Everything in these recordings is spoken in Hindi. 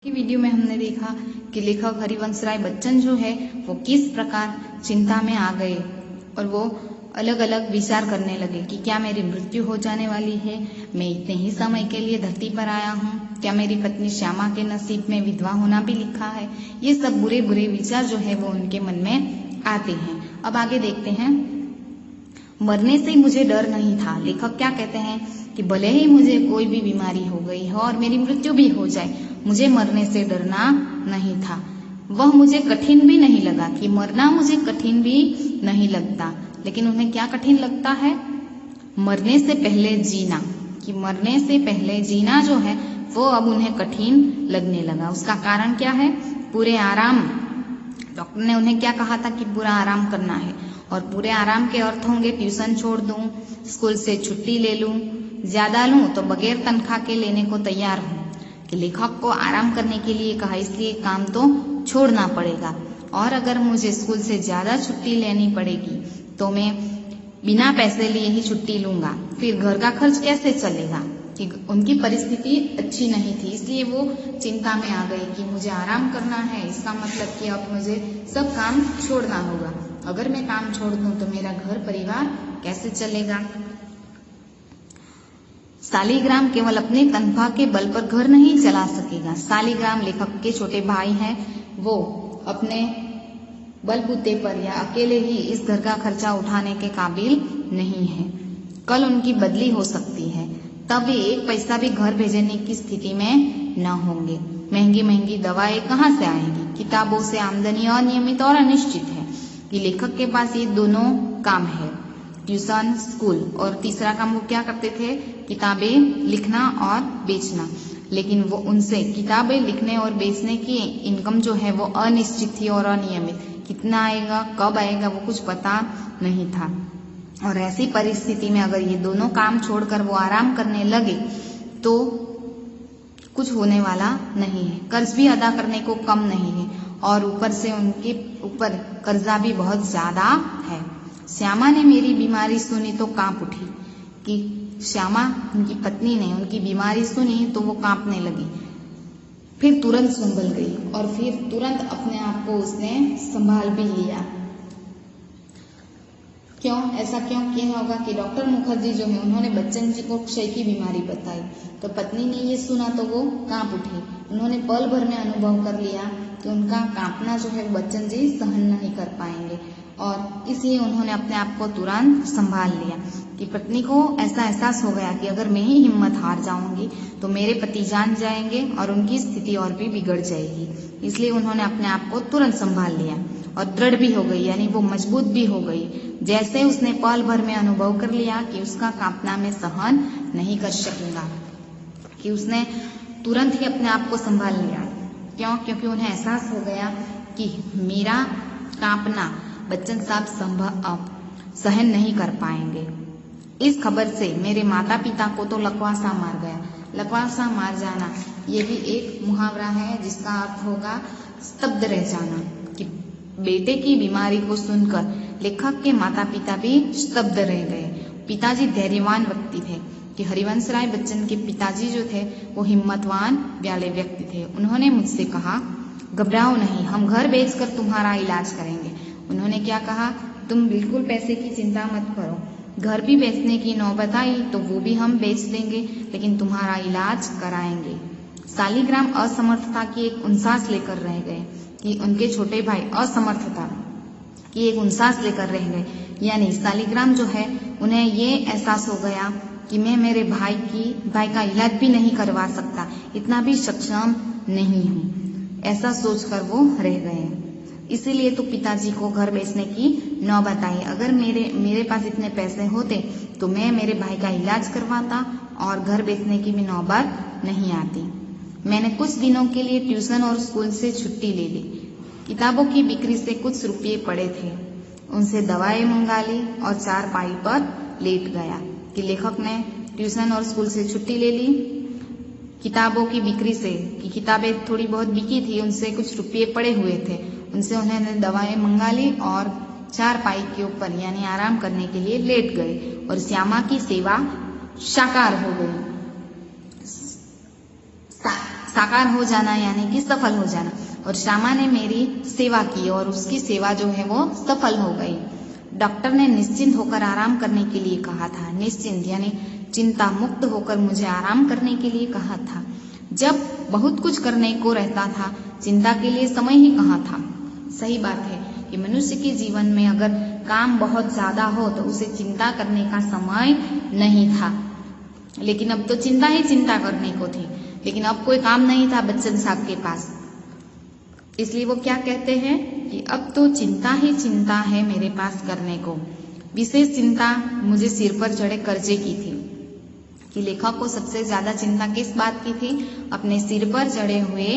की वीडियो में हमने देखा कि लेखक हरिवंश राय बच्चन जो है वो किस प्रकार चिंता में आ गए और वो अलग अलग विचार करने लगे कि क्या मेरी मृत्यु हो जाने वाली है, मैं इतने ही समय के लिए धरती पर आया हूँ, क्या मेरी पत्नी श्यामा के नसीब में विधवा होना भी लिखा है। ये सब बुरे बुरे विचार जो है वो उनके मन में आते हैं। अब आगे देखते हैं। मरने से मुझे डर नहीं था। लेखक क्या कहते हैं कि भले ही मुझे कोई भी बीमारी हो गई हो और मेरी मृत्यु भी हो जाए, मुझे मरने से डरना नहीं था। वह मुझे कठिन भी नहीं लगा कि मरना मुझे कठिन भी नहीं लगता। लेकिन उन्हें क्या कठिन लगता है? मरने से पहले जीना, कि मरने से पहले जीना जो है वो अब उन्हें कठिन लगने लगा। उसका कारण क्या है? पूरे आराम। डॉक्टर ने उन्हें क्या कहा था कि पूरा आराम करना है, और पूरे आराम के अर्थ होंगे ट्यूशन छोड़ दूं, स्कूल से छुट्टी ले लूं, ज्यादा लूं तो बगैर तनख्वाह के लेने को तैयार हूं। कि लेखक को आराम करने के लिए कहा, इसलिए काम तो छोड़ना पड़ेगा, और अगर मुझे स्कूल से ज्यादा छुट्टी लेनी पड़ेगी तो मैं बिना पैसे लिए ही छुट्टी लूंगा। फिर घर का खर्च कैसे चलेगा? कि उनकी परिस्थिति अच्छी नहीं थी, इसलिए वो चिंता में आ गई कि मुझे आराम करना है, इसका मतलब कि अब मुझे सब काम छोड़ना होगा। अगर मैं काम छोड़ दूं तो मेरा घर परिवार कैसे चलेगा? सालिग्राम केवल अपने तनख्वाह के बल पर घर नहीं चला सकेगा। सालिग्राम लेखक के छोटे भाई हैं, वो अपने बलबूते पर या अकेले ही इस घर का खर्चा उठाने के काबिल नहीं है। कल उनकी बदली हो सकती है, तब वे एक पैसा भी घर भेजने की स्थिति में न होंगे। महंगी महंगी दवाएं कहाँ से आएंगी? किताबों से आमदनी अनियमित और अनिश्चित है। कि लेखक के पास ये दोनों काम है, ट्यूशन, स्कूल, और तीसरा काम वो क्या करते थे? किताबें लिखना और बेचना। लेकिन वो उनसे किताबें लिखने और बेचने की इनकम जो है वो अनिश्चित थी और अनियमित। कितना आएगा, कब आएगा, वो कुछ पता नहीं था। और ऐसी परिस्थिति में अगर ये दोनों काम छोड़कर वो आराम करने लगे तो कुछ होने वाला नहीं है। कर्ज भी अदा करने को कम नहीं है, और ऊपर से उनके ऊपर कर्जा भी बहुत ज्यादा है। श्यामा ने मेरी बीमारी सुनी तो कांप उठी। कि श्यामा, उनकी पत्नी ने उनकी बीमारी सुनी तो वो कांपने लगी, फिर तुरंत संभल गई, और फिर तुरंत अपने आप को उसने संभाल भी लिया। क्यों ऐसा क्यों होगा? कि डॉक्टर मुखर्जी जो है उन्होंने बच्चन जी को क्षय की बीमारी बताई, तो पत्नी ने ये सुना तो वो कांप उठी। उन्होंने पल भर में अनुभव कर लिया कि उनका कांपना जो है बच्चन जी सहन नहीं कर पाएंगे, और इसलिए उन्होंने अपने आप को तुरंत संभाल लिया। कि पत्नी को ऐसा एहसास हो गया कि अगर मैं ही हिम्मत हार जाऊंगी तो मेरे पति जान जाएंगे और उनकी स्थिति और भी बिगड़ जाएगी। इसलिए उन्होंने अपने आप को तुरंत संभाल लिया और दृढ़ भी हो गई, यानी वो मजबूत भी हो गई। जैसे उसने पल भर में अनुभव कर लिया कि उसका कांपना मैं सहन नहीं कर सकूंगा, कि उसने तुरंत ही अपने आप को संभाल लिया। क्यों? क्योंकि उन्हें एहसास हो गया कि मेरा कांपना बच्चन साहब सहन नहीं कर पाएंगे। इस खबर से मेरे माता पिता को तो लकवासा मार गया। लकवासा मार जाना ये भी एक मुहावरा है जिसका अर्थ होगा स्तब्ध रह जाना। कि बेटे की बीमारी को सुनकर लेखक के माता पिता भी स्तब्ध रह गए। पिताजी धैर्यवान व्यक्ति थे। कि हरिवंश राय बच्चन के पिताजी जो थे वो हिम्मतवान वाले व्यक्ति थे। उन्होंने मुझसे कहा, घबराओ नहीं, हम घर बेचकर तुम्हारा इलाज करेंगे। उन्होंने क्या कहा? तुम बिल्कुल पैसे की चिंता मत करो, घर भी बेचने की नौबत आई तो वो भी हम बेच देंगे, लेकिन तुम्हारा इलाज कराएंगे। सालिग्राम असमर्थता की एक उनसास लेकर रह गए। कि उनके छोटे भाई असमर्थता की एक उनसास लेकर रह गए, यानी सालिग्राम जो है उन्हें ये एहसास हो गया कि मैं मेरे भाई का इलाज भी नहीं करवा सकता, इतना भी सक्षम नहीं हूँ। ऐसा सोचकर वो रह गए। इसीलिए तो पिताजी को घर बेचने की नौबत आई। अगर मेरे पास इतने पैसे होते तो मैं मेरे भाई का इलाज करवाता और घर बेचने की भी नौबत नहीं आती। मैंने कुछ दिनों के लिए ट्यूशन और स्कूल से छुट्टी ले ली। किताबों की बिक्री से कुछ रुपये पड़े थे, उनसे दवाएं मंगा ली और चारपाई पर लेट गया। कि लेखक ने ट्यूशन और स्कूल से छुट्टी ले ली किताबों की बिक्री से, कि किताबें थोड़ी बहुत बिकी थी, उनसे कुछ रुपये पड़े हुए थे, उनसे उन्होंने दवाएं मंगा ली और चारपाई के ऊपर यानी आराम करने के लिए लेट गए, और श्यामा की सेवा साकार हो गई। साकार हो जाना यानी कि सफल हो जाना। और श्यामा ने मेरी सेवा की और उसकी सेवा जो है वो सफल हो गई। डॉक्टर ने निश्चिंत होकर आराम करने के लिए कहा था। निश्चिंत यानी चिंता मुक्त होकर मुझे आराम करने के लिए कहा था। जब बहुत कुछ करने को रहता था, चिंता के लिए समय ही कहाँ था। सही बात है कि मनुष्य के जीवन में अगर काम बहुत ज्यादा हो तो उसे चिंता करने का समय नहीं था। लेकिन अब तो चिंता ही चिंता करने को थी, लेकिन अब कोई काम नहीं था बच्चन साहब के पास। इसलिए वो क्या कहते हैं कि अब तो चिंता ही चिंता है मेरे पास करने को। विशेष चिंता मुझे सिर पर चढ़े कर्जे की थी। कि लेखक को सबसे ज्यादा चिंता किस बात की थी? अपने सिर पर चढ़े हुए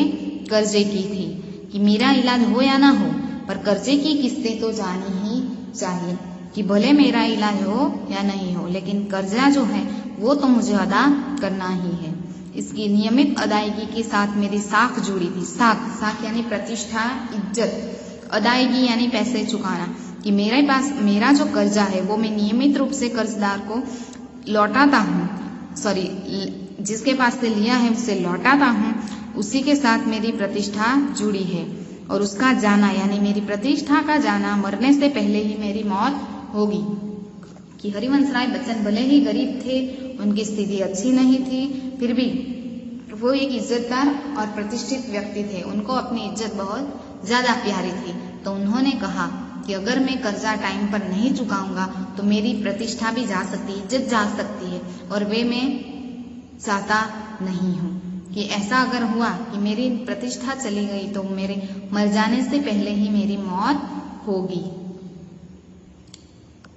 कर्जे की थी कि मेरा इलाज हो या ना हो, पर कर्जे की किस्तें तो जानी ही चाहिए कि भले मेरा इलाज हो या नहीं हो, लेकिन कर्जा जो है वो तो मुझे अदा करना ही है। इसकी नियमित अदायगी के साथ मेरी साख जुड़ी थी। साख यानी प्रतिष्ठा, इज्जत। अदायगी यानी पैसे चुकाना, कि मेरे पास मेरा जो कर्जा है वो मैं नियमित रूप से कर्जदार को लौटाता हूँ, जिसके पास से लिया है उसे लौटाता हूँ, उसी के साथ मेरी प्रतिष्ठा जुड़ी है। और उसका जाना यानी मेरी प्रतिष्ठा का जाना, मरने से पहले ही मेरी मौत होगी। कि हरिवंश राय बच्चन भले ही गरीब थे, उनकी स्थिति अच्छी नहीं थी, फिर भी वो एक इज्जतदार और प्रतिष्ठित व्यक्ति थे। उनको अपनी इज्जत बहुत ज्यादा प्यारी थी। तो उन्होंने कहा कि अगर मैं कर्जा टाइम पर नहीं चुकाऊंगा तो मेरी प्रतिष्ठा भी जा सकती है, इज्जत जा सकती है, और वे मैं चाहता नहीं हूँ कि ऐसा अगर हुआ कि मेरी प्रतिष्ठा चली गई तो मेरे मर जाने से पहले ही मेरी मौत होगी।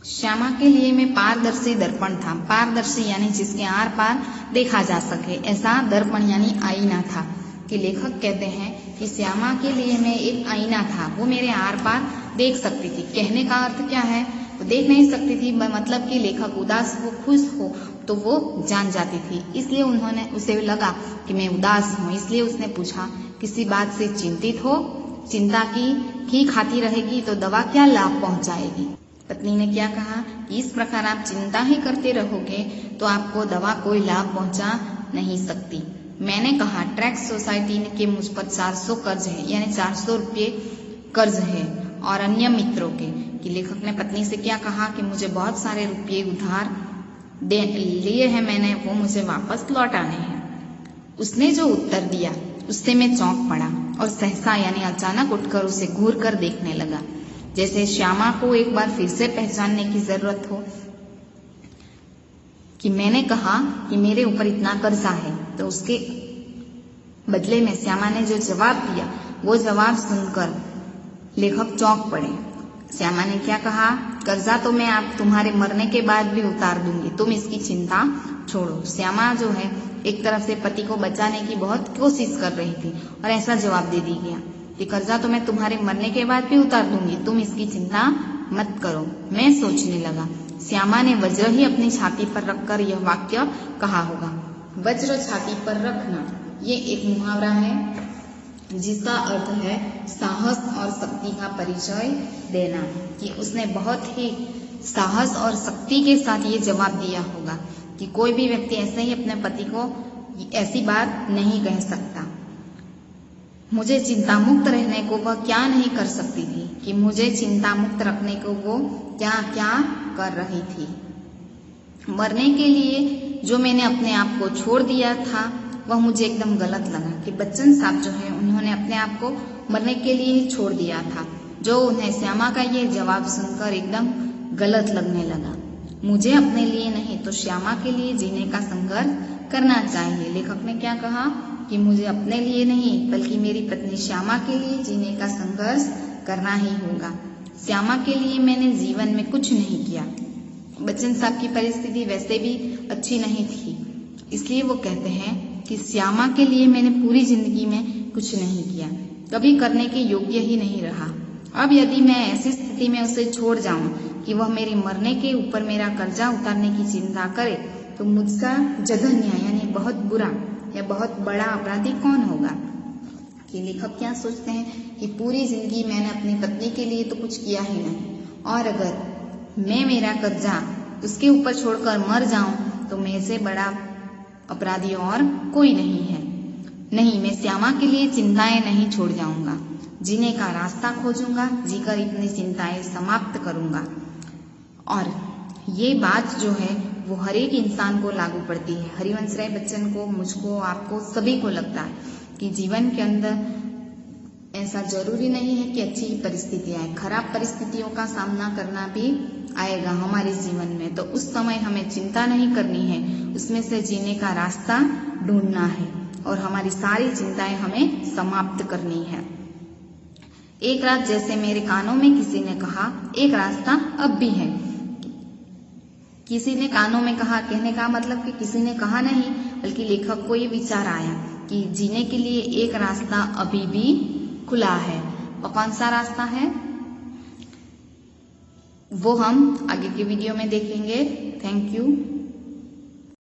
श्यामा के लिए मैं पारदर्शी दर्पण था। पारदर्शी यानी जिसके आर पार देखा जा सके, ऐसा दर्पण यानी आईना था। कि लेखक कहते हैं कि श्यामा के लिए मैं एक आईना था, वो मेरे आर पार देख सकती थी। कहने का अर्थ क्या है? वो देख नहीं सकती थी, मतलब कि लेखक उदास हो, खुश हो तो वो जान जाती थी। इसलिए उसे लगा कि मैं उदास हूँ, इसलिए उसने पूछा किसी बात से चिंतित हो? चिंता की खाती रहेगी तो दवा क्या लाभ पहुंचाएगी? पत्नी ने क्या कहा कि इस प्रकार आप चिंता ही करते रहोगे तो आपको दवा कोई लाभ पहुंचा नहीं सकती। मैंने कहा ट्रैक्स सोसाइटी के मुझ पर 400 कर्ज है, यानी 400 रुपये कर्ज है, और अन्य मित्रों के। कि लेखक ने पत्नी से क्या कहा कि मुझे बहुत सारे रुपये उधार लिए हैं मैंने, वो मुझे वापस लौटाने हैं। उसने जो उत्तर दिया उससे मैं चौंक पड़ा और सहसा यानी अचानक उठकर उसे घूर कर देखने लगा, जैसे श्यामा को एक बार फिर से पहचानने की जरूरत हो। कि मैंने कहा कि मेरे ऊपर इतना कर्जा है, तो उसके बदले में श्यामा ने जो जवाब दिया वो जवाब सुनकर लेखक चौंक पड़े। श्यामा ने क्या कहा? कर्जा तो मैं आप तुम्हारे मरने के बाद भी उतार दूंगी, तुम इसकी चिंता छोड़ो। श्यामा जो है एक तरफ से पति को बचाने की बहुत कोशिश कर रही थी और ऐसा जवाब दे दी गया कि कर्जा तो मैं तुम्हारे मरने के बाद भी उतार दूंगी, तुम इसकी चिंता मत करो। मैं सोचने लगा श्यामा ने वज्र ही अपनी छाती पर रखकर यह वाक्य कहा होगा। वज्र छाती पर रखना ये एक मुहावरा है जिसका अर्थ है साहस और शक्ति का परिचय देना। कि उसने बहुत ही साहस और शक्ति के साथ ये जवाब दिया होगा कि कोई भी व्यक्ति ऐसे ही अपने पति को ऐसी बात नहीं कह सकता। मुझे चिंता मुक्त रहने को वह क्या नहीं कर सकती थी, कि मुझे चिंता मुक्त रखने को वो क्या क्या कर रही थी। मरने के लिए जो मैंने अपने आप को छोड़ दिया था वह मुझे एकदम गलत लगा। कि बच्चन साहब जो है उन्होंने अपने आप को मरने के लिए ही छोड़ दिया था, जो उन्हें श्यामा का ये जवाब सुनकर एकदम गलत लगने लगा। मुझे अपने लिए नहीं तो श्यामा के लिए जीने का संघर्ष करना चाहिए। लेखक ने क्या कहा कि मुझे अपने लिए नहीं बल्कि मेरी पत्नी श्यामा के लिए जीने का संघर्ष करना ही होगा। श्यामा के लिए मैंने जीवन में कुछ नहीं किया। बच्चन साहब की परिस्थिति वैसे भी अच्छी नहीं थी, इसलिए वो कहते हैं कि श्यामा के लिए मैंने पूरी जिंदगी में कुछ नहीं किया, कभी करने के योग्य ही नहीं रहा। अब यदि मैं ऐसी स्थिति में उसे छोड़ जाऊं कि वह मेरे मरने के ऊपर मेरा कर्जा उतारने की चिंता करे तो मुझका जघन्य यानी बहुत बुरा या बहुत बड़ा अपराधी कौन होगा। कि लेखक क्या सोचते हैं कि पूरी जिंदगी मैंने अपनी पत्नी के लिए तो कुछ किया ही नहीं, और अगर मैं मेरा कर्जा उसके ऊपर छोड़कर मर जाऊं तो मेरे से बड़ा अपराधी और कोई नहीं है। नहीं, मैं श्यामा के लिए चिंताएं नहीं छोड़ जाऊंगा। जीने का रास्ता खोजूंगा, जीकर अपनी चिंताएं समाप्त करूंगा। और ये बात जो है वो हर एक इंसान को लागू पड़ती है। हरिवंश राय बच्चन को, मुझको, आपको, सभी को लगता है कि जीवन के अंदर ऐसा जरूरी नहीं है कि अच्छी परिस्थितियां आए, खराब परिस्थितियों का सामना करना भी आएगा हमारे जीवन में। तो उस समय हमें चिंता नहीं करनी है, उसमें से जीने का रास्ता ढूंढना है और हमारी सारी चिंताएं हमें समाप्त करनी है। एक रात जैसे मेरे कानों में किसी ने कहा, एक रास्ता अब भी है। किसी ने कानों में कहा, कहने का मतलब कि किसी ने कहा नहीं, बल्कि लेखक को ये विचार आया कि जीने के लिए एक रास्ता अभी भी खुला है। और कौन सा रास्ता है वो हम आगे के वीडियो में देखेंगे। Thank you.